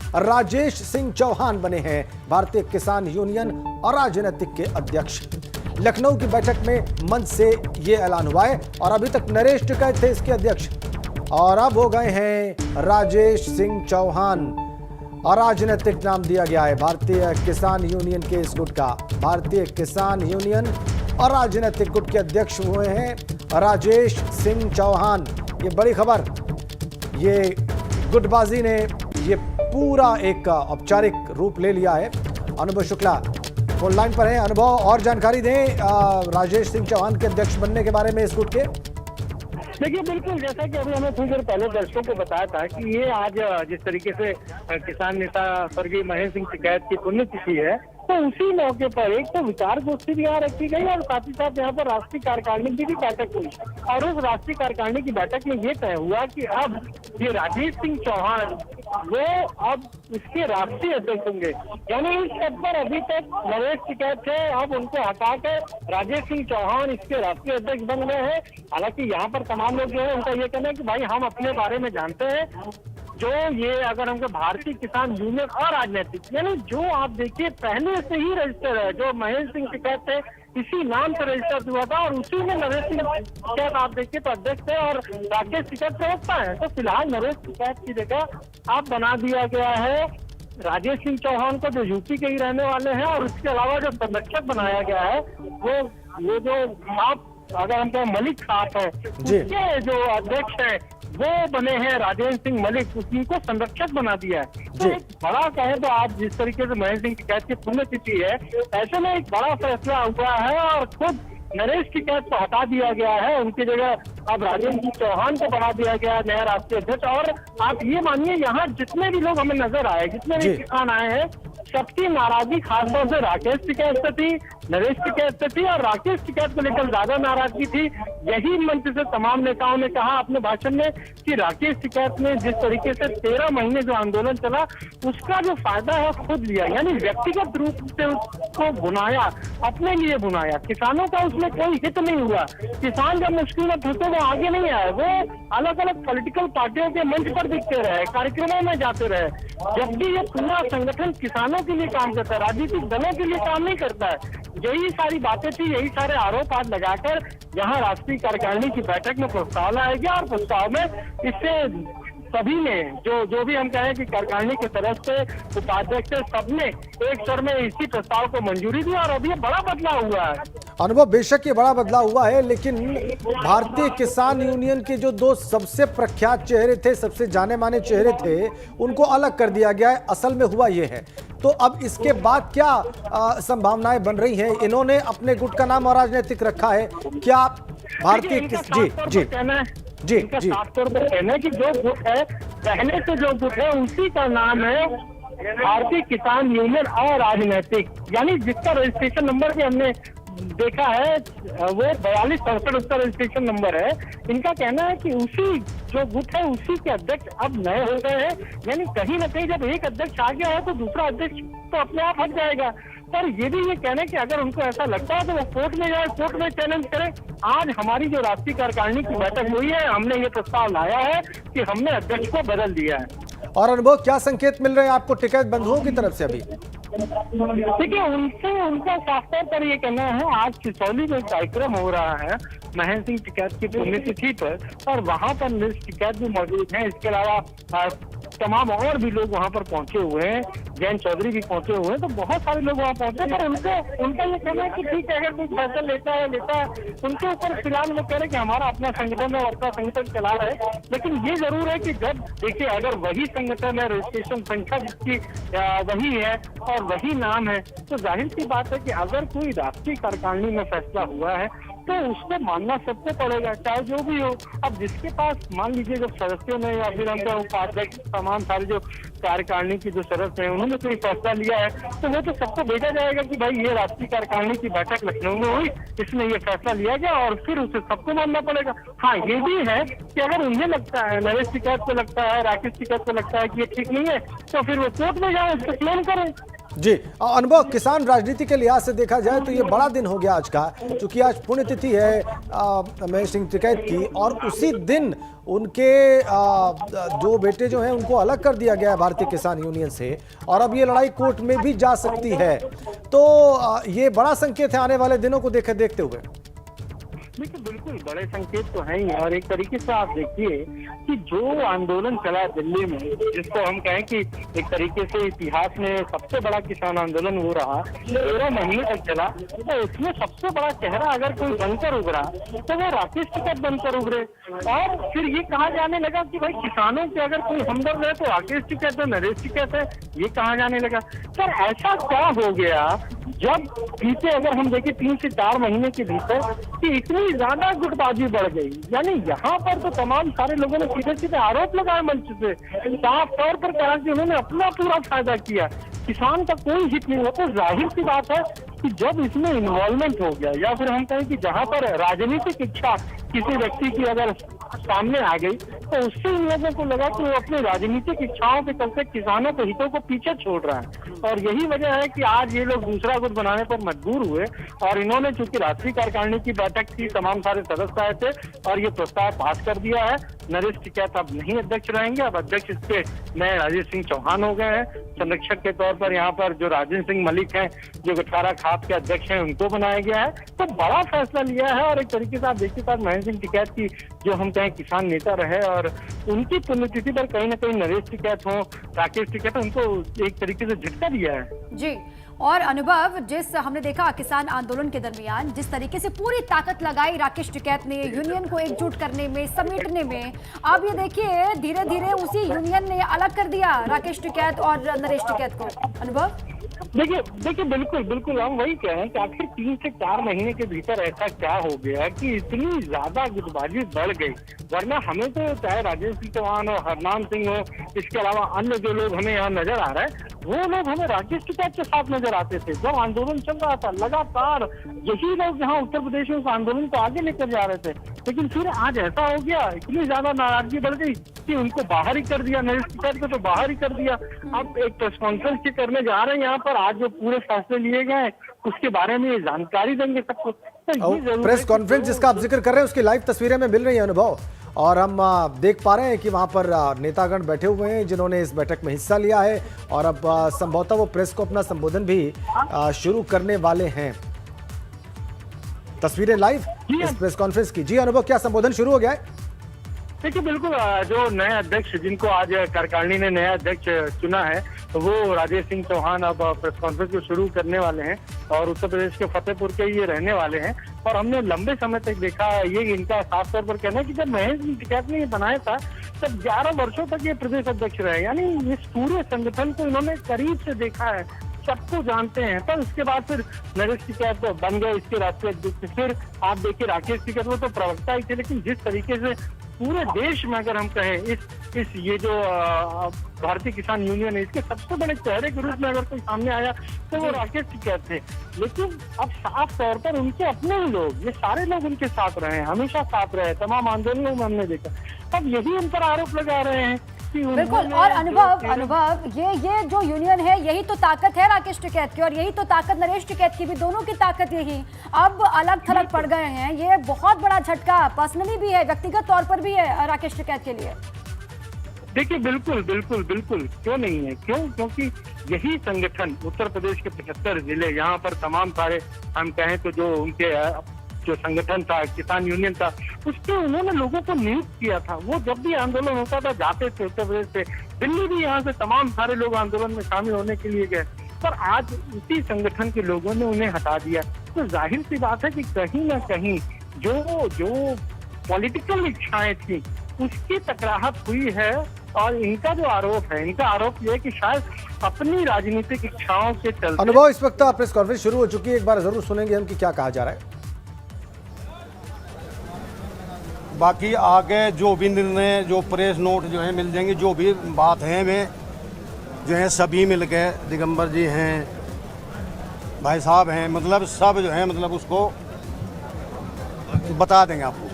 राजेश सिंह चौहान बने हैं भारतीय किसान यूनियन अराजनैतिक के अध्यक्ष। लखनऊ की बैठक में मंच से ये ऐलान हुआ है और अभी तक नरेश टिकैत थे इसके अध्यक्ष और अब हो गए हैं राजेश सिंह चौहान। अराजनैतिक नाम दिया गया है भारतीय किसान यूनियन के इस गुट का। भारतीय किसान यूनियन अराजनैतिक गुट के अध्यक्ष हुए हैं राजेश सिंह चौहान। ये बड़ी खबर, ये गुटबाजी ने ये पूरा एक औपचारिक रूप ले लिया है। अनुभव शुक्ला फोन लाइन पर है। अनुभव, और जानकारी दें राजेश सिंह चौहान के अध्यक्ष बनने के बारे में इस गुट के। देखिए, बिल्कुल जैसा कि अभी हमें थोड़ी देर पहले दर्शकों को बताया था कि ये आज जिस तरीके से किसान नेता स्वर्गीय महेंद्र सिंह टिकैत की पुण्यतिथि है, तो उसी मौके पर एक तो विचार गोष्ठी भी यहाँ रखी गई और साथ ही साथ यहाँ पर राष्ट्रीय कार्यकारिणी की भी बैठक हुई और उस राष्ट्रीय कार्यकारिणी की बैठक में ये तय हुआ कि अब ये राजेश सिंह चौहान वो अब इसके राष्ट्रीय अध्यक्ष होंगे। यानी इस पद पर अभी तक नरेश टिकैत थे, अब उनको हटाकर राजेश सिंह चौहान इसके राष्ट्रीय अध्यक्ष बन गए हैं। हालांकि यहाँ पर तमाम लोग जो है उनका ये कहना है कि भाई हम अपने बारे में जानते हैं, जो ये अगर हमको भारतीय किसान यूनियन और राजनीतिक, यानी जो आप देखिए पहले से ही रजिस्टर है, जो महेंद्र सिंह टिकैत थे इसी नाम से रजिस्टर हुआ था और उसी में नरेश सिंह टिकैत आप देखिए तो अध्यक्ष है और राकेश टिकैत प्रवक्ता है। तो फिलहाल नरेश टिकैत की जगह आप बना दिया गया है राजेश सिंह चौहान को, जो यूपी के ही रहने वाले हैं, और उसके अलावा जो संरक्षक बनाया गया है वो जो आप अगर हम कहें मलिक साहब है, उसके जो अध्यक्ष है वो बने हैं राजेश सिंह मलिक, उनको संरक्षक बना दिया है। तो एक बड़ा कहे तो आज जिस तरीके से महेंद्र सिंह टिकैत की पुण्यतिथि है, ऐसे में एक बड़ा फैसला हुआ है और खुद नरेश टिकैत को हटा दिया गया है। उनकी जगह अब राजेश सिंह चौहान को बना दिया गया नया राष्ट्रीय अध्यक्ष। और आप ये मानिए यहाँ जितने भी लोग हमें नजर आए, जितने भी किसान आए हैं, सबकी नाराजगी खासतौर से राकेश टिकैत से थी, नरेश टिकैत से थी और राकेश टिकैत को लेकर ज्यादा नाराजगी थी। यही मंच से तमाम नेताओं ने कहा अपने भाषण में कि राकेश टिकैत ने जिस तरीके से 13 महीने जो आंदोलन चला उसका जो फायदा है खुद लिया, यानी व्यक्तिगत रूप से उसको बुनाया, अपने लिए बुनाया। किसानों का उसमें कोई हित नहीं हुआ। किसान जब मुश्किल में फंसे वो आगे नहीं आए, वो अलग अलग पॉलिटिकल पार्टियों के मंच पर दिखते रहे, कार्यक्रमों में जाते रहे, जबकि ये पूरा संगठन किसानों के लिए काम करता है, राजनीतिक दलों के लिए काम नहीं करता है। यही सारी बातें थी, यही सारे आरोप आज लगाकर यहाँ राष्ट्रीय कार्यकारिणी की बैठक में प्रस्ताव लाया गया और प्रस्ताव में इससे सभी ने जो भी हम कहें कि कार्यकारिणी के तरफ से उपाध्यक्ष सबने एक स्वर में इसी प्रस्ताव को मंजूरी दी और अभी बड़ा बदलाव हुआ है। अनुभव, बेशक ये बड़ा बदलाव हुआ है, लेकिन भारतीय किसान यूनियन के जो दो सबसे प्रख्यात चेहरे थे, सबसे जाने माने चेहरे थे, उनको अलग कर दिया गया है। असल में हुआ ये है, तो अब इसके बाद क्या संभावनाएं बन रही हैं? इन्होंने अपने गुट का नाम अराजनैतिक रखा है, क्या भारतीय जी साफ तौर पर कहना है कि जो गुट है पहले से जो गुट है उसी का नाम है भारतीय किसान यूनियन और राजनीतिक, यानी जिसका रजिस्ट्रेशन नंबर भी हमने देखा है वो 4267 उसका रजिस्ट्रेशन नंबर है। इनका कहना है कि उसी जो गुट है उसी के अध्यक्ष अब नए हो गए हैं, यानी कहीं ना कहीं जब एक अध्यक्ष आ गया है तो दूसरा अध्यक्ष तो अपने आप हट जाएगा। पर ये भी ये कहना है कि अगर उनको ऐसा लगता है तो वो कोर्ट में जाए, कोर्ट में चैलेंज करें। आज हमारी जो राष्ट्रीय कार्यकारिणी की बैठक हुई है, हमने ये प्रस्ताव लाया है कि हमने अध्यक्ष को बदल दिया है। और अनुभव, क्या संकेत मिल रहे हैं आपको टिकैत बंधुओं की तरफ से? अभी देखिए, उनका साफ तौर पर ये कहना है, आज सिसौली में कार्यक्रम हो रहा है महेंद्र सिंह टिकैत की पुण्यतिथि पर और वहां पर नरेश टिकैत भी मौजूद हैं। इसके अलावा तमाम और भी लोग वहां पर पहुंचे हुए हैं, जैन चौधरी भी पहुंचे हुए हैं, तो बहुत सारे लोग वहां पहुंचे। पर उनका ये कहना है कि ठीक है, अगर कोई फैसला लेता है उनके ऊपर फिलहाल वो कह रहे हैं कि हमारा अपना संगठन है, अपना संगठन चला रहे हैं। लेकिन ये जरूर है कि जब देखिए अगर वही संगठन है, रजिस्ट्रेशन संख्या जिसकी वही है और वही नाम है, तो जाहिर सी बात है कि अगर कोई राष्ट्रीय कार्यकारिणी में फैसला हुआ है तो उसको मानना सबको पड़ेगा, चाहे जो भी हो। अब जिसके पास मान लीजिए जब सदस्यों ने या फिर हमको उपाध्यक्ष तमाम सारे जो कार्यकारिणी की जो सदस्य हैं उन्होंने कोई फैसला लिया है तो वो तो सबको भेजा जाएगा कि भाई ये राष्ट्रीय कार्यकारिणी की बैठक लखनऊ में हुई, इसमें ये फैसला लिया गया और फिर उसे सबको मानना पड़ेगा। हाँ, ये भी है कि अगर उन्हें लगता है, नरेश टिकैत को लगता है, राकेश टिकैत को लगता है कि ये ठीक नहीं है, तो फिर वो कोर्ट में जाए, उसको क्लेम करें। जी अनुभव, किसान राजनीति के लिहाज से देखा जाए तो ये बड़ा दिन हो गया आज का, क्योंकि आज पुण्यतिथि है महेश सिंह टिकैत की, और उसी दिन उनके दो बेटे जो हैं उनको अलग कर दिया गया है भारतीय किसान यूनियन से, और अब ये लड़ाई कोर्ट में भी जा सकती है। तो ये बड़ा संकेत है आने वाले दिनों को देखते हुए। देखिए बिल्कुल बड़े संकेत तो हैं ही, और एक तरीके से आप देखिए कि जो आंदोलन चला दिल्ली में, जिसको हम कहें कि एक तरीके से इतिहास में सबसे बड़ा किसान आंदोलन वो रहा, 13 महीने तक चला, तो उसमें सबसे बड़ा चेहरा अगर कोई बनकर उभरा तो वो राकेश टिकैत बनकर उभरे। और फिर ये कहा जाने लगा कि भाई किसानों के अगर कोई हमदर्द है तो राकेश टिकैत है, नरेश टिकैत है, ये कहा जाने लगा। पर ऐसा क्या हो गया जब बीते अगर हम देखें 3 से 4 महीने के भीतर कि इतनी ज्यादा गुटबाजी बढ़ गई। यानी यहाँ पर तो तमाम सारे लोगों ने सीधे सीधे आरोप लगाए मंच से, साफ तौर पर कहा कि उन्होंने अपना पूरा फायदा किया, किसान का कोई हित नहीं हुआ। तो जाहिर सी बात है कि जब इसमें इन्वॉल्वमेंट हो गया, या फिर हम कहें कि जहाँ पर राजनीतिक इच्छा किसी व्यक्ति की अगर सामने आ गई, तो उससे इन लोगों को लगा कि वो अपनी राजनीतिक इच्छाओं के चलते किसानों के हितों को पीछे छोड़ रहा है। और यही वजह है कि आज ये लोग दूसरा गुट बनाने पर मजबूर हुए, और इन्होंने चूंकि राष्ट्रीय कार्यकारिणी की बैठक की, तमाम सारे सदस्य आए थे और ये प्रस्ताव पास कर दिया है। नरेश टिकैत अब नहीं अध्यक्ष रहेंगे, अब अध्यक्ष इसके नए राजेश सिंह चौहान हो गए हैं। संरक्षक के तौर पर यहाँ पर जो राजेंद्र सिंह मलिक हैं, जो गठारा खाप के अध्यक्ष हैं, उनको बनाया गया है। तो बड़ा फैसला लिया है, और एक तरीके से आप देखिए साथ महेश सिंह टिकैत की जो हम कहें किसान नेता रहे, और उनकी पुण्यतिथि पर कहीं ना कहीं नरेश टिकैत हो, राकेश टिकैत हो, उनको एक तरीके से झटका दिया है। जी, और अनुभव, जिस हमने देखा किसान आंदोलन के दरमियान जिस तरीके से पूरी ताकत लगाई राकेश टिकैत ने यूनियन को एकजुट करने में, समेटने में, अब ये देखिए धीरे धीरे उसी यूनियन ने अलग कर दिया राकेश टिकैत और नरेश टिकैत को। अनुभव, देखिए बिल्कुल हम वही कह रहे हैं कि आखिर 3 से 4 महीने के भीतर ऐसा क्या हो गया कि इतनी ज्यादा गुटबाजी बढ़ गई। वरना हमें तो चाहे राजेश सिंह चौहान हो, हरनाम सिंह हो, इसके अलावा अन्य जो लोग हमें यहाँ नजर आ रहे हैं, वो लोग हमें राकेश टिकैत के साथ नजर आते थे। जब आंदोलन चल रहा था लगातार यही लोग यहाँ उत्तर प्रदेश में उस आंदोलन को आगे लेकर जा रहे थे। लेकिन फिर आज ऐसा हो गया, इतनी ज्यादा नाराजगी बढ़ गई कि उनको बाहर ही कर दिया, नरेश टिकैत को तो बाहर ही कर दिया। अब एक प्रेस कॉन्फ्रेंस करने जा रहे हैं यहाँ पर, आज जो पूरे फैसले लिए गए उसके बारे में जानकारी देंगे सबको। तो प्रेस कॉन्फ्रेंस जिसका आप जिक्र कर रहे हैं उसकी लाइव तस्वीरें में मिल रही है अनुभव, और हम देख पा रहे हैं कि वहां पर नेतागण बैठे हुए हैं जिन्होंने इस बैठक में हिस्सा लिया है, और अब संभवतः वो प्रेस को अपना संबोधन भी शुरू करने वाले हैं। तस्वीरें लाइव इस प्रेस कॉन्फ्रेंस की। जी अनुभव, क्या संबोधन शुरू हो गया है? देखिए बिल्कुल, जो नए अध्यक्ष जिनको आज कार्यकारिणी ने नया अध्यक्ष चुना है, वो राजेश सिंह चौहान अब प्रेस कॉन्फ्रेंस को शुरू करने वाले हैं, और उत्तर प्रदेश के फतेहपुर के ये रहने वाले हैं। और हमने लंबे समय तक देखा, ये इनका साफ तौर पर कहना है कि जब महेश सिंह टिकैत ने ये बनाया था तब 11 वर्षों तक ये प्रदेश अध्यक्ष रहे। यानी इस पूरे संगठन को इन्होंने करीब से देखा है, सबको जानते हैं। पर उसके बाद फिर नरेश टिकैत बन गए इसके राष्ट्रीय अध्यक्ष। फिर आप देखिए राकेश टिकैत वो तो प्रवक्ता ही थे, लेकिन जिस तरीके से पूरे देश में अगर हम कहें इस ये जो भारतीय किसान यूनियन है, इसके सबसे बड़े चेहरे के रूप में अगर कोई सामने आया तो वो राकेश टिकैत थे। लेकिन अब साफ तौर पर उनके अपने ही लोग, ये सारे लोग उनके साथ रहे हैं, हमेशा साथ रहे, तमाम आंदोलनों में हमने देखा। अब यही उन पर आरोप लगा रहे हैं। बिल्कुल, और अनुभव ये जो यूनियन है यही तो ताकत है राकेश टिकैत की, और यही तो ताकत नरेश टिकैत की भी, दोनों की ताकत यही। अब अलग थलग पड़ गए हैं, ये बहुत बड़ा झटका पर्सनली भी है, व्यक्तिगत तौर पर भी है राकेश टिकैत के लिए। देखिए बिल्कुल क्यों नहीं है, क्योंकि यही संगठन उत्तर प्रदेश के 75 जिले, यहाँ पर तमाम सारे हम कहें तो जो उनके जो संगठन था, किसान यूनियन था, उसके उन्होंने लोगों को नियुक्त किया था। वो जब भी आंदोलन होता था जाते थे उत्तर प्रदेश से, दिल्ली भी यहाँ से तमाम सारे लोग आंदोलन में शामिल होने के लिए गए। पर आज उसी संगठन के लोगों ने उन्हें हटा दिया। तो जाहिर सी बात है कि कहीं ना कहीं जो पॉलिटिकल इच्छाएं थी उसकी टकराहट हुई है। और इनका जो आरोप है, इनका आरोप यह है कि शायद अपनी राजनीतिक इच्छाओं के चलते। अनुभव, इस वक्त प्रेस कॉन्फ्रेंस शुरू हो चुकी है, एक बार जरूर सुनेंगे हम कि क्या कहा जा रहा है। बाकी आगे जो भी निर्णय, जो प्रेस नोट जो है मिल जाएंगे, जो भी बात है वे जो है सभी मिल के, दिगंबर जी हैं, भाई साहब हैं, मतलब सब जो है मतलब उसको बता देंगे आपको।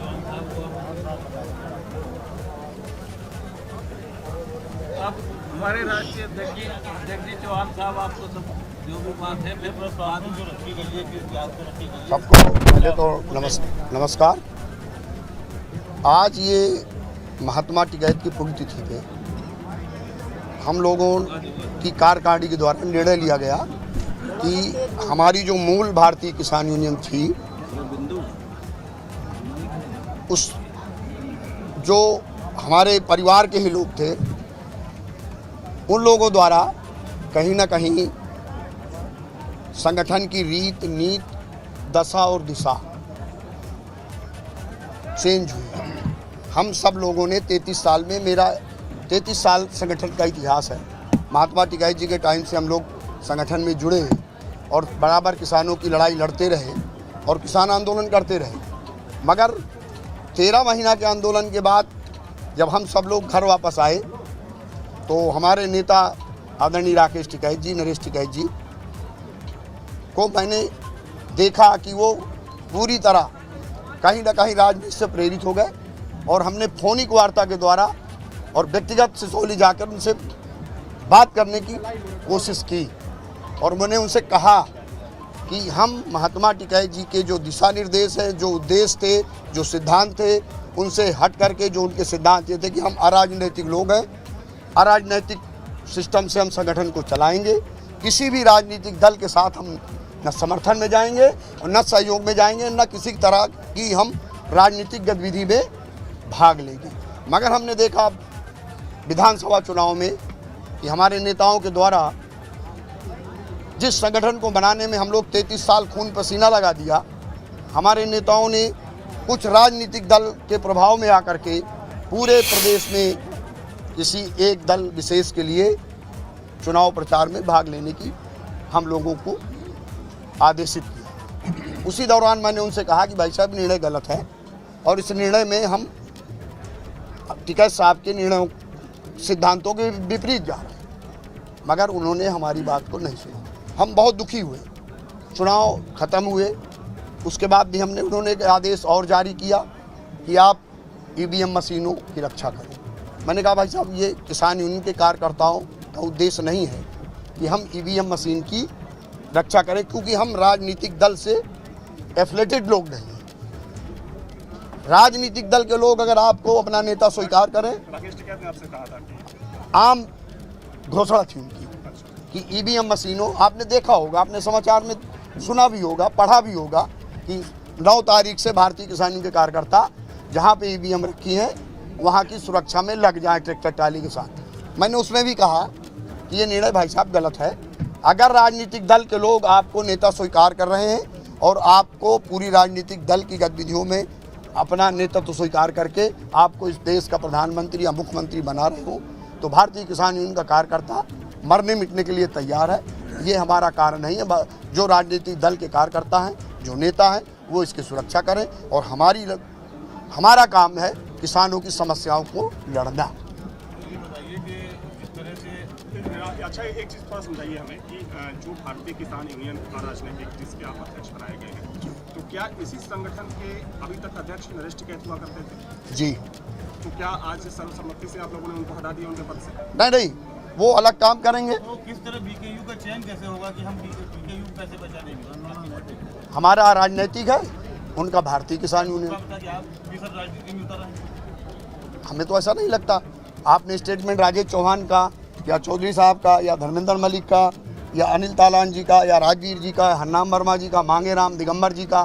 हमारे राष्ट्रीय अध्यक्ष जी चौहान साहब आपको सब जो भी बात है जो रखी गई है किस बात पर रखी गई है। सबको पहले तो नमस्कार। आज ये महात्मा टिकैत की पुण्यतिथि पे हम लोगों की कार्यकारिणी के द्वारा निर्णय लिया गया कि हमारी जो मूल भारतीय किसान यूनियन थी उस जो हमारे परिवार के ही लोग थे उन लोगों द्वारा कहीं ना कहीं संगठन की रीत नीति दशा और दिशा चेंज हुई। हम सब लोगों ने 33 साल में, मेरा 33 साल संगठन का इतिहास है। महात्मा टिकैत जी के टाइम से हम लोग संगठन में जुड़े हैं और बराबर किसानों की लड़ाई लड़ते रहे और किसान आंदोलन करते रहे। मगर 13 महीना के आंदोलन के बाद जब हम सब लोग घर वापस आए तो हमारे नेता आदरणीय राकेश टिकैत जी, नरेश टिकैत जी को मैंने देखा कि वो पूरी तरह कहीं ना कहीं राजनीति से प्रेरित हो गए और हमने फोनिक वार्ता के द्वारा और व्यक्तिगत सिसोली जाकर उनसे बात करने की कोशिश की और मैंने उनसे कहा कि हम महात्मा टिकैत जी के जो दिशा निर्देश है, जो उद्देश्य थे, जो सिद्धांत थे, उनसे हट करके जो उनके सिद्धांत ये थे कि हम अराजनीतिक लोग हैं, अराजनीतिक सिस्टम से हम संगठन को चलाएंगे। किसी भी राजनीतिक दल के साथ हम न समर्थन में जाएंगे और न सहयोग में जाएंगे, न किसी तरह की हम राजनीतिक गतिविधि में भाग लेंगे। मगर हमने देखा विधानसभा चुनाव में कि हमारे नेताओं के द्वारा जिस संगठन को बनाने में हम लोग 33 साल खून पसीना लगा दिया, हमारे नेताओं ने कुछ राजनीतिक दल के प्रभाव में आकर के पूरे प्रदेश में किसी एक दल विशेष के लिए चुनाव प्रचार में भाग लेने की हम लोगों को आदेशित किया। उसी दौरान मैंने उनसे कहा कि भाई साहब निर्णय गलत है और इस निर्णय में हम टिकैत साहब के निर्णयों सिद्धांतों के विपरीत जा रहे हैं। मगर उन्होंने हमारी बात को नहीं सुना। हम बहुत दुखी हुए। चुनाव ख़त्म हुए, उसके बाद भी उन्होंने एक आदेश और जारी किया कि आप ईवीएम मशीनों की रक्षा करें। मैंने कहा भाई साहब ये किसान यूनियन के कार्यकर्ताओं का उद्देश्य नहीं है कि हम ईवीएम मशीन की रक्षा करें, क्योंकि हम राजनीतिक दल से एफिलेटेड लोग नहीं हैं। राजनीतिक दल के लोग अगर आपको अपना नेता स्वीकार करें, राकेश टिकैत ने आपसे कहा था कि आम घोषणा थी उनकी कि ईवीएम मशीनों, आपने देखा होगा, आपने समाचार में सुना भी होगा, पढ़ा भी होगा कि 9 तारीख से भारतीय किसान यूनियन के कार्यकर्ता जहां पे ईवीएम रखी हैं वहां की सुरक्षा में लग जाएं ट्रैक्टर ट्राली के साथ। मैंने उसमें भी कहा कि ये निर्णय भाई साहब गलत है। अगर राजनीतिक दल के लोग आपको नेता स्वीकार कर रहे हैं और आपको पूरी राजनीतिक दल की गतिविधियों में अपना नेतृत्व स्वीकार करके आपको इस देश का प्रधानमंत्री या मुख्यमंत्री बना रहे हो, तो भारतीय किसान यूनियन का कार्यकर्ता मरने मिटने के लिए तैयार है। ये हमारा कारण नहीं है। जो राजनीतिक दल के कार्यकर्ता हैं, जो नेता हैं, वो इसकी सुरक्षा करें और हमारा काम है किसानों की समस्याओं को लड़ना। ये बताइए कि इस तरह से अच्छा एक चीज़ थोड़ा समझाइए हमें कि जो भारतीय किसान यूनियन राजनीतिक जिसके आप अध्यक्ष बनाए गए हैं, तो क्या इसी संगठन के अभी तक अध्यक्ष नरेश टिकैत हुआ करते थे? जी। तो क्या आज सर्वसम्मति से आप लोगों ने उनको हटा दिया उनके पद से? नहीं, वो अलग काम करेंगे। तो किस तरह बीकेयू का चयन कैसे होगा कि हम बीकेयू कैसे बचाने? हमारा राजनीतिक है, उनका भारतीय किसान यूनियन। आप भी सर राजनीति में उतर रहे हैं? हमें तो ऐसा नहीं लगता। आपने स्टेटमेंट राजेश चौहान का या चौधरी साहब का या धर्मेंद्र मलिक का या अनिल तालान जी का या राजवीर जी का, हन्नाम वर्मा जी का, मांगे राम दिगंबर जी का,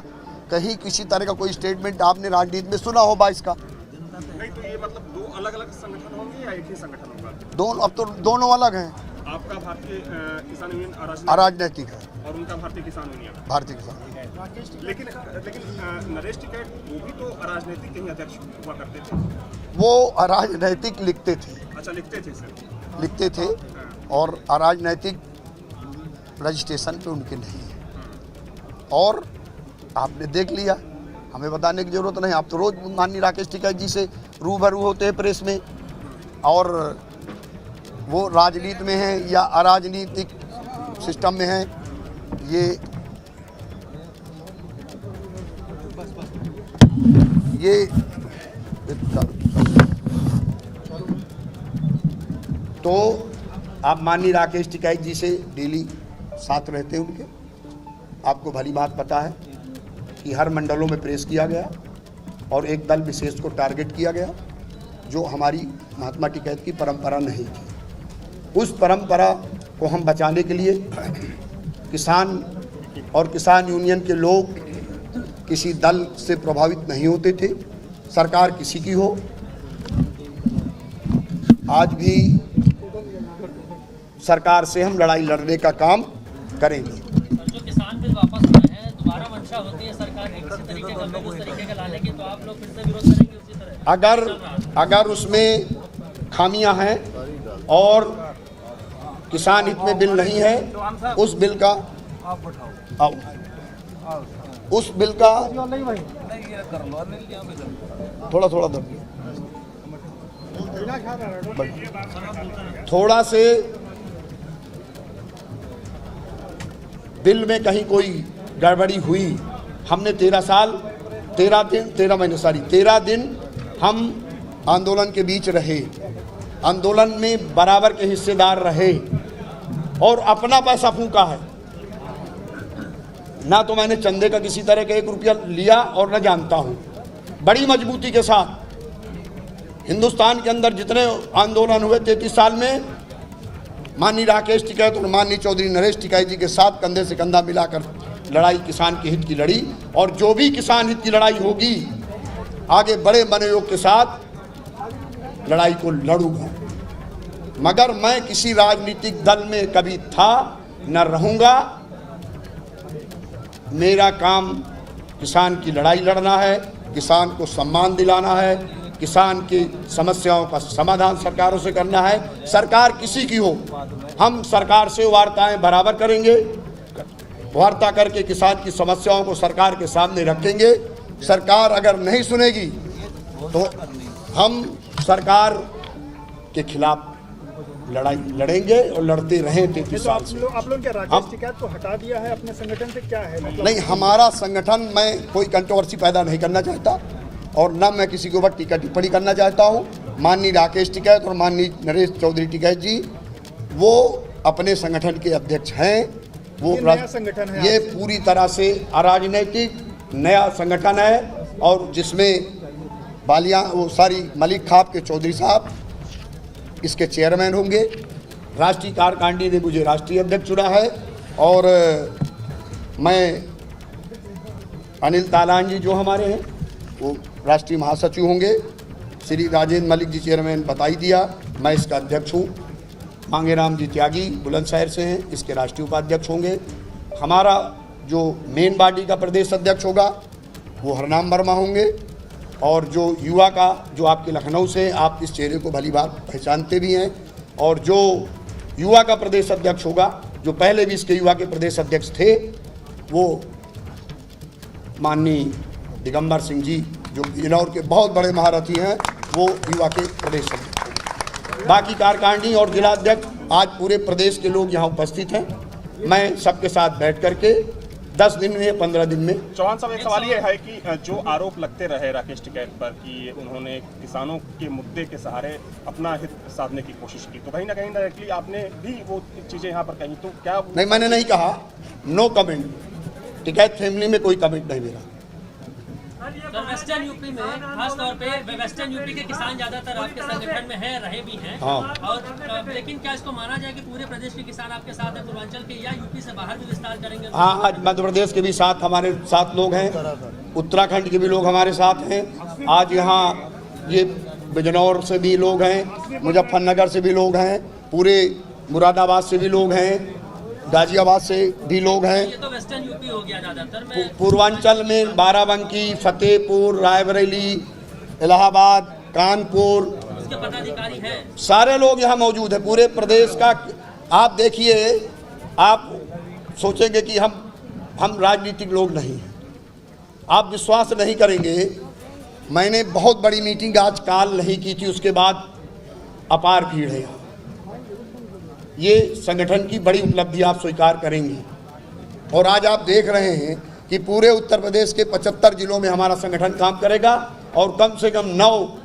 कहीं किसी तरह का कोई स्टेटमेंट आपने राजनीति में सुना हो 22 का? नहीं, तो ये मतलब दो अलग अलग संगठन होंगे या एक ही संगठन होगा? अब तो दोनों अलग हैं। आपका भारतीय किसान यूनियन अराजनैतिक है और उनका भारतीय किसान यूनियन भारतीय किसान। लेकिन नरेश टिकैत वो भी तो अराजनीतिक के ही अध्यक्ष हुआ करते थे। वो अराजनैतिक लिखते थे। अच्छा, लिखते थे सर? लिखते थे और अराजनैतिक रजिस्ट्रेशन पे उनके नहीं है। और आपने देख लिया, हमें बताने की जरूरत नहीं। आप तो रोज माननीय राकेश टिकैत जी से रूबरू होते हैं प्रेस में, और वो राजनीति में हैं या अराजनीतिक सिस्टम में हैं, ये तो आप माननीय राकेश टिकैत जी से डेली साथ रहते हैं उनके, आपको भली बात पता है कि हर मंडलों में प्रेस किया गया और एक दल विशेष को टारगेट किया गया जो हमारी महात्मा टिकैत की परंपरा नहीं थी। उस परंपरा को हम बचाने के लिए किसान और किसान यूनियन के लोग किसी दल से प्रभावित नहीं होते थे, सरकार किसी की हो। आज भी सरकार से हम लड़ाई लड़ने का काम करेंगे। जो किसान बिल वापस आए हैं, दोबारा मंशा होती है सरकार की किसी तरीके का लोग उस तरीके का लाने की, तो आप लोग फिर से विरोध करेंगे उसी तरह? अगर उसमें खामियां हैं और किसान हित में बिल नहीं है, उस बिल का उस बिल का थोड़ा थोड़ा से बिल में कहीं कोई गड़बड़ी हुई। हमने 13 दिन हम आंदोलन के बीच रहे, आंदोलन में बराबर के हिस्सेदार रहे और अपना पैसा फूंका है। ना तो मैंने चंदे का किसी तरह का 1 रुपया लिया और न जानता हूं। बड़ी मजबूती के साथ हिंदुस्तान के अंदर जितने आंदोलन हुए 33 साल में, माननीय राकेश टिकैत और माननीय चौधरी नरेश टिकैत जी के साथ कंधे से कंधा मिलाकर लड़ाई किसान के हित की लड़ी, और जो भी किसान हित की लड़ाई होगी आगे बड़े मनोयोग के साथ लड़ाई को लड़ूंगा। मगर मैं किसी राजनीतिक दल में कभी था न रहूंगा। मेरा काम किसान की लड़ाई लड़ना है, किसान को सम्मान दिलाना है, किसान की समस्याओं का समाधान सरकारों से करना है। सरकार किसी की हो, हम सरकार से वार्ताएं बराबर करेंगे, वार्ता करके किसान की समस्याओं को सरकार के सामने रखेंगे। सरकार अगर नहीं सुनेगी तो हम सरकार के खिलाफ लड़ाई लड़ेंगे और लड़ते रहे 33 साल से। आप लोग क्या राकेश टिकैत को हटा दिया है अपने संगठन से, क्या है मतलब? नहीं, हमारा संगठन, मैं कोई कंट्रोवर्सी पैदा नहीं करना चाहता और न मैं किसी के ऊपर टीका टिप्पणी करना चाहता हूँ। माननीय राकेश टिकैत और माननीय नरेश चौधरी टिकैत जी वो अपने संगठन के अध्यक्ष हैं। वो नया संगठन है, ये पूरी तरह से अराजनैतिक नया संगठन है और जिसमें मलिक खाप के चौधरी साहब इसके चेयरमैन होंगे। राष्ट्रीय कार्यकारिणी ने मुझे राष्ट्रीय अध्यक्ष चुना है और मैं अनिल तालान जी जो हमारे हैं वो राष्ट्रीय महासचिव होंगे। श्री राजेंद्र मलिक जी चेयरमैन बता ही दिया, मैं इसका अध्यक्ष हूँ। मांगेराम जी त्यागी बुलंदशहर से हैं, इसके राष्ट्रीय उपाध्यक्ष होंगे। हमारा जो मेन बॉडी का प्रदेश अध्यक्ष होगा वो हरनाम वर्मा होंगे और जो युवा का, जो आपके लखनऊ से, आप इस चेहरे को भली बात पहचानते भी हैं, और जो युवा का प्रदेश अध्यक्ष होगा, जो पहले भी इसके युवा के प्रदेश अध्यक्ष थे, वो माननीय दिगंबर सिंह जी जो इंदौर के बहुत बड़े महारथी हैं, वो युवा के प्रदेश अध्यक्ष होंगे। बाकी कार्यकारिणी और जिला अध्यक्ष आज पूरे प्रदेश के लोग यहाँ उपस्थित हैं। मैं सबके साथ बैठ करके 10 दिन में 15 दिन में। चौहान साहब, एक सवाल ये है कि जो आरोप लगते रहे राकेश टिकैत पर कि उन्होंने किसानों के मुद्दे के सहारे अपना हित साधने की कोशिश की, तो कहीं ना कहीं डायरेक्टली आपने भी वो चीज़ें यहाँ पर कहीं, तो क्या? नहीं, मैंने नहीं कहा, नो कमेंट। टिकैत फैमिली में कोई कमेंट नहीं मेरा। तो वेस्टर्न यूपी में, खास तौर पे वेस्टर्न यूपी के किसान ज्यादातर आपके संगठन में हैं, रहे भी हैं। हाँ। और लेकिन क्या इसको माना जाए कि पूरे प्रदेश के किसान आपके साथ हैं, पूर्वांचल के, या यूपी से बाहर भी विस्तार करेंगे? हाँ, आज मध्य प्रदेश के भी साथ हमारे साथ लोग हैं, उत्तराखंड के भी लोग हमारे साथ हैं। आज यहाँ ये बिजनौर से भी लोग हैं, मुजफ्फरनगर से भी लोग हैं, पूरे मुरादाबाद से भी लोग हैं, गाजियाबाद से भी लोग हैं। ये तो वेस्टर्न यूपी हो गया ज्यादातर। पूर्वांचल में बाराबंकी, फतेहपुर, रायबरेली, इलाहाबाद, कानपुर, उसके पदाधिकारी हैं, सारे लोग यहाँ मौजूद हैं। पूरे प्रदेश का आप देखिए, आप सोचेंगे कि हम राजनीतिक लोग नहीं हैं, आप विश्वास नहीं करेंगे। मैंने बहुत बड़ी मीटिंग आज काल नहीं की थी, उसके बाद अपार भीड़ है यहाँ। ये संगठन की बड़ी उपलब्धि आप स्वीकार करेंगे। और आज आप देख रहे हैं कि पूरे उत्तर प्रदेश के 75 जिलों में हमारा संगठन काम करेगा और कम से कम 9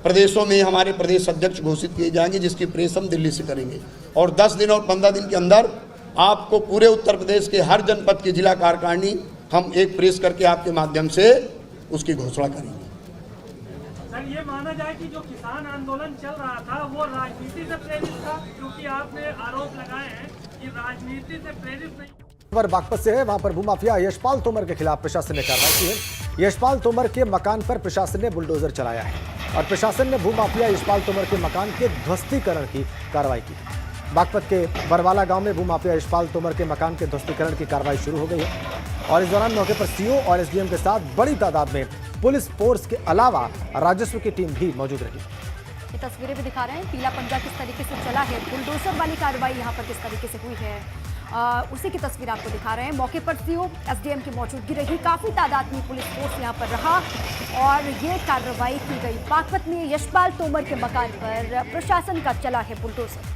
प्रदेशों में हमारे प्रदेश अध्यक्ष घोषित किए जाएंगे, जिसकी प्रेस हम दिल्ली से करेंगे। और 10 दिन और 15 दिन के अंदर आपको पूरे उत्तर प्रदेश के हर जनपद की जिला कार्यकारिणी हम एक प्रेस करके आपके माध्यम से उसकी घोषणा करेंगे। सर, ये माना जाए कि जो किसान आंदोलन चल रहा था वो राजनीति से प्रेरित था, क्योंकि आपने आरोप लगाए हैं कि राजनीति से प्रेरित नहीं। खबर बागपत से है, वहां पर भूमाफिया यशपाल तोमर के खिलाफ प्रशासन ने कार्रवाई की है। यशपाल तोमर के मकान पर प्रशासन ने बुलडोजर चलाया है और प्रशासन ने भूमाफिया यशपाल तोमर के मकान के ध्वस्तीकरण की कार्रवाई की। बागपत के बरवाला गांव में भूमाफिया यशपाल तोमर के मकान के ध्वस्तीकरण की कार्रवाई शुरू हो गई है और इस दौरान मौके पर सीओ और एसडीएम के साथ बड़ी तादाद में पुलिस फोर्स के अलावा राजस्व की टीम भी मौजूद रही। ये तस्वीरें भी दिखा रहे हैं, पीला पंजा किस तरीके से चला है, बुलडोजर वाली कार्रवाई यहाँ पर किस तरीके से हुई है, उसी की तस्वीर आपको दिखा रहे हैं। मौके पर सीओ एसडीएम की मौजूदगी रही, काफी तादाद में पुलिस फोर्स यहाँ पर रहा और ये कार्रवाई की गई। बागपत में यशपाल तोमर के मकान पर प्रशासन का चला है बुलडोजर।